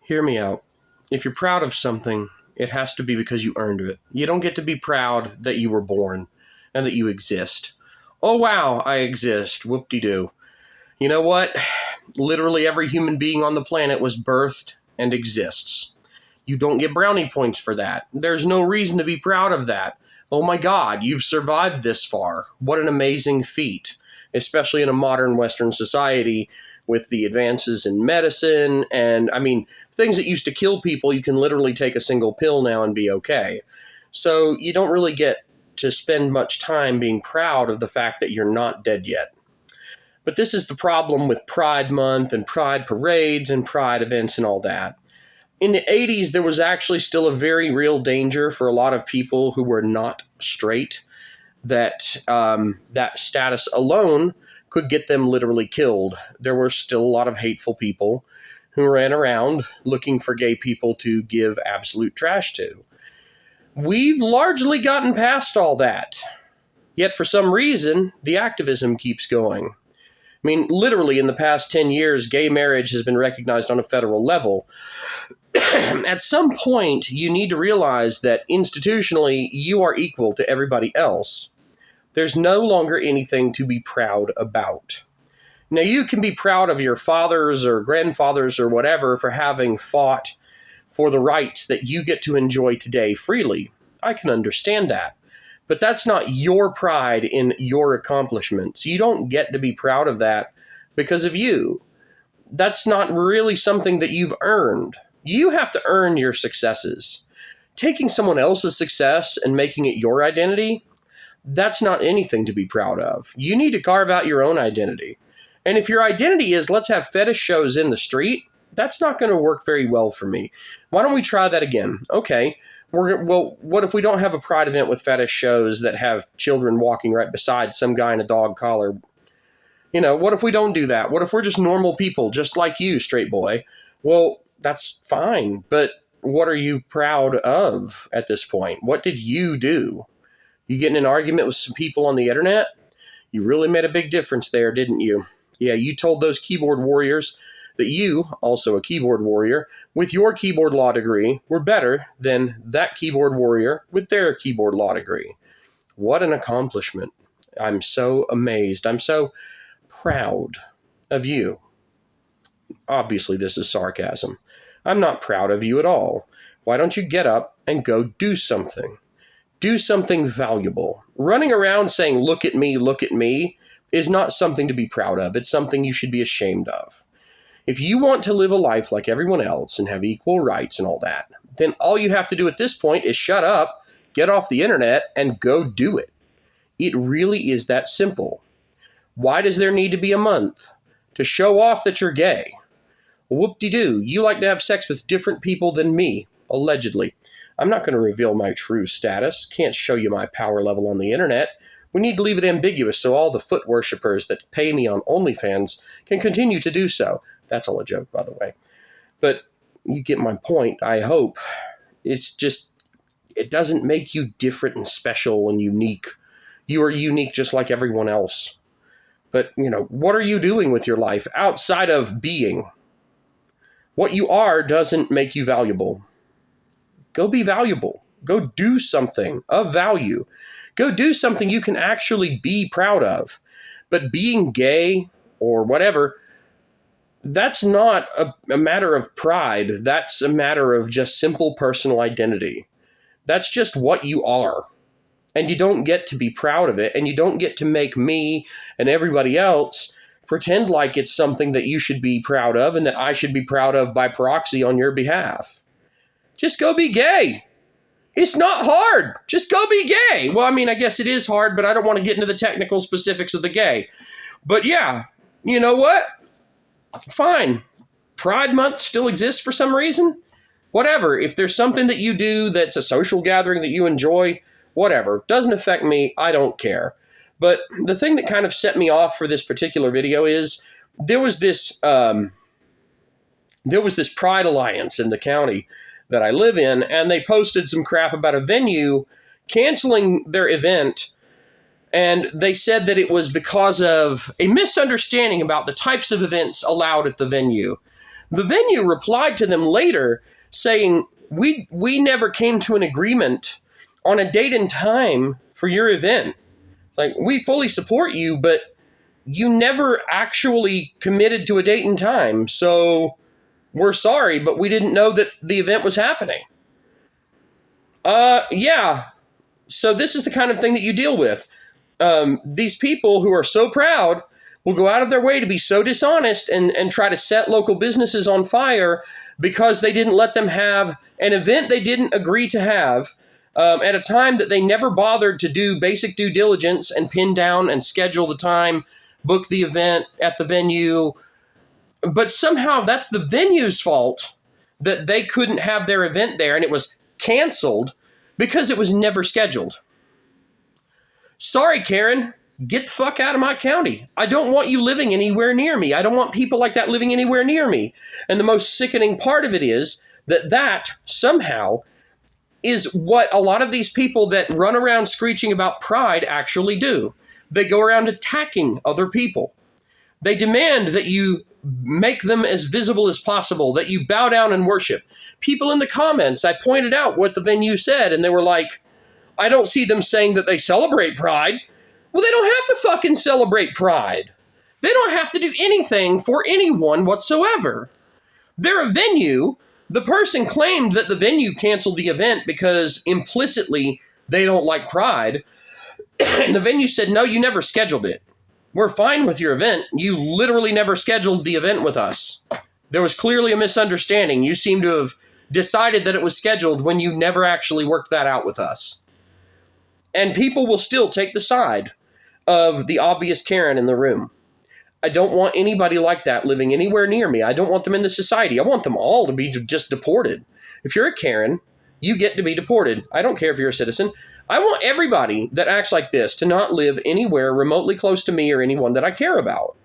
Hear me out. If you're proud of something, it has to be because you earned it. You don't get to be proud that you were born and that you exist. Oh, wow, I exist. Whoop-de-doo. You know what? Literally every human being on the planet was birthed and exists. You don't get brownie points for that. There's no reason to be proud of that. Oh my God, you've survived this far. What an amazing feat, especially in a modern Western society with the advances in medicine and, things that used to kill people, you can literally take a single pill now and be okay. So you don't really get to spend much time being proud of the fact that you're not dead yet. But this is the problem with Pride Month and Pride parades and Pride events and all that. In the 80s, there was actually still a very real danger for a lot of people who were not straight that that status alone could get them literally killed. There were still a lot of hateful people who ran around looking for gay people to give absolute trash to. We've largely gotten past all that. Yet for some reason, the activism keeps going. Literally in the past 10 years, gay marriage has been recognized on a federal level. At some point, you need to realize that institutionally, you are equal to everybody else. There's no longer anything to be proud about. Now, you can be proud of your fathers or grandfathers or whatever for having fought for the rights that you get to enjoy today freely. I can understand that. But that's not your pride in your accomplishments. You don't get to be proud of that because of you. That's not really something that you've earned. You have to earn your successes. Taking someone else's success and making it your identity, that's not anything to be proud of. You need to carve out your own identity. And if your identity is, let's have fetish shows in the street, that's not going to work very well for me. Why don't we try that again? Okay. What if we don't have a pride event with fetish shows that have children walking right beside some guy in a dog collar? What if we don't do that? What if we're just normal people, just like you, straight boy? Well, that's fine, but what are you proud of at this point? What did you do? You get in an argument with some people on the internet? You really made a big difference there, didn't you? Yeah, you told those keyboard warriors that you, also a keyboard warrior, with your keyboard law degree, were better than that keyboard warrior with their keyboard law degree. What an accomplishment. I'm so amazed. I'm so proud of you. Obviously, this is sarcasm. I'm not proud of you at all. Why don't you get up and go do something? Do something valuable. Running around saying, look at me, is not something to be proud of. It's something you should be ashamed of. If you want to live a life like everyone else and have equal rights and all that, then all you have to do at this point is shut up, get off the internet, and go do it. It really is that simple. Why does there need to be a month? To show off that you're gay. Whoop-de-doo, you like to have sex with different people than me, allegedly. I'm not going to reveal my true status, can't show you my power level on the internet. We need to leave it ambiguous so all the foot worshippers that pay me on OnlyFans can continue to do so. That's all a joke, by the way. But you get my point, I hope. It's just, it doesn't make you different and special and unique. You are unique just like everyone else. But, what are you doing with your life outside of being? What you are doesn't make you valuable. Go be valuable. Go do something of value. Go do something you can actually be proud of. But being gay or whatever, that's not a matter of pride. That's a matter of just simple personal identity. That's just what you are. And you don't get to be proud of it. And you don't get to make me and everybody else pretend like it's something that you should be proud of and that I should be proud of by proxy on your behalf. Just go be gay. It's not hard. Just go be gay. Well, I guess it is hard, but I don't want to get into the technical specifics of the gay. But yeah, you know what? Fine. Pride Month still exists for some reason. Whatever. If there's something that you do that's a social gathering that you enjoy, whatever. Doesn't affect me. I don't care. But the thing that kind of set me off for this particular video is there was this Pride Alliance in the county that I live in, and they posted some crap about a venue canceling their event, and they said that it was because of a misunderstanding about the types of events allowed at the venue. The venue replied to them later saying, we never came to an agreement on a date and time for your event. It's like, we fully support you, but you never actually committed to a date and time. So we're sorry, but we didn't know that the event was happening. Yeah. So this is the kind of thing that you deal with. These people who are so proud will go out of their way to be so dishonest and try to set local businesses on fire because they didn't let them have an event they didn't agree to have at a time that they never bothered to do basic due diligence and pin down and schedule the time, book the event at the venue. But somehow that's the venue's fault that they couldn't have their event there, and it was canceled because it was never scheduled. Sorry, Karen, get the fuck out of my county. I don't want you living anywhere near me. I don't want people like that living anywhere near me. And the most sickening part of it is that somehow is what a lot of these people that run around screeching about pride actually do. They go around attacking other people. They demand that you make them as visible as possible, that you bow down and worship. People in the comments, I pointed out what the venue said, and they were like, I don't see them saying that they celebrate pride. Well, they don't have to fucking celebrate pride. They don't have to do anything for anyone whatsoever. They're a venue. The person claimed that the venue canceled the event because implicitly they don't like pride. And the venue said, no, you never scheduled it. We're fine with your event. You literally never scheduled the event with us. There was clearly a misunderstanding. You seem to have decided that it was scheduled when you never actually worked that out with us. And people will still take the side of the obvious Karen in the room. I don't want anybody like that living anywhere near me. I don't want them in the society. I want them all to be just deported. If you're a Karen, you get to be deported. I don't care if you're a citizen. I want everybody that acts like this to not live anywhere remotely close to me or anyone that I care about.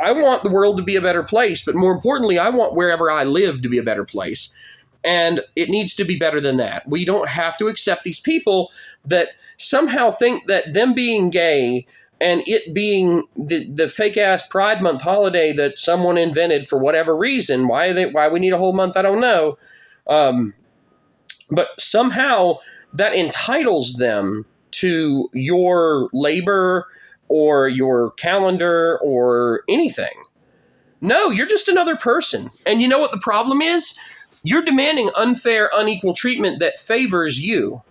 I want the world to be a better place, but more importantly, I want wherever I live to be a better place. And it needs to be better than that. We don't have to accept these people that somehow think that them being gay and it being the fake-ass Pride Month holiday that someone invented for whatever reason, why we need a whole month, I don't know. But somehow that entitles them to your labor or your calendar or anything. No, you're just another person. And you know what the problem is? You're demanding unfair, unequal treatment that favors you.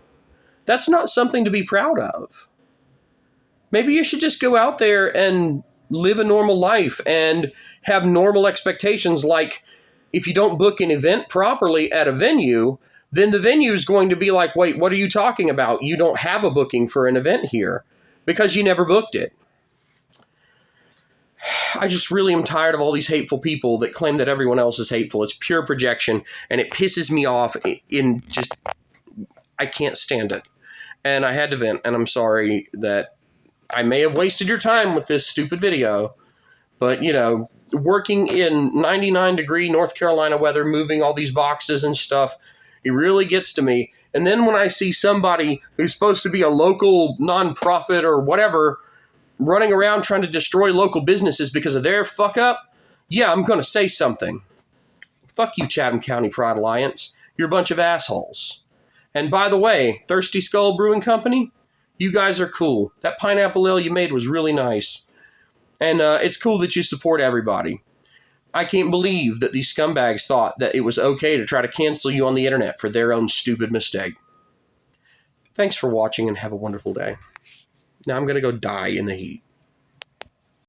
That's not something to be proud of. Maybe you should just go out there and live a normal life and have normal expectations. Like, if you don't book an event properly at a venue, then the venue is going to be like, wait, what are you talking about? You don't have a booking for an event here because you never booked it. I just really am tired of all these hateful people that claim that everyone else is hateful. It's pure projection, and it pisses me off in just, I can't stand it. And I had to vent, and I'm sorry that I may have wasted your time with this stupid video, but, you know, working in 99-degree North Carolina weather, moving all these boxes and stuff, it really gets to me. And then when I see somebody who's supposed to be a local nonprofit or whatever running around trying to destroy local businesses because of their fuck up, yeah, I'm going to say something. Fuck you, Chatham County Pride Alliance. You're a bunch of assholes. And by the way, Thirsty Skull Brewing Company, you guys are cool. That pineapple ale you made was really nice. And it's cool that you support everybody. I can't believe that these scumbags thought that it was okay to try to cancel you on the internet for their own stupid mistake. Thanks for watching and have a wonderful day. Now I'm going to go die in the heat.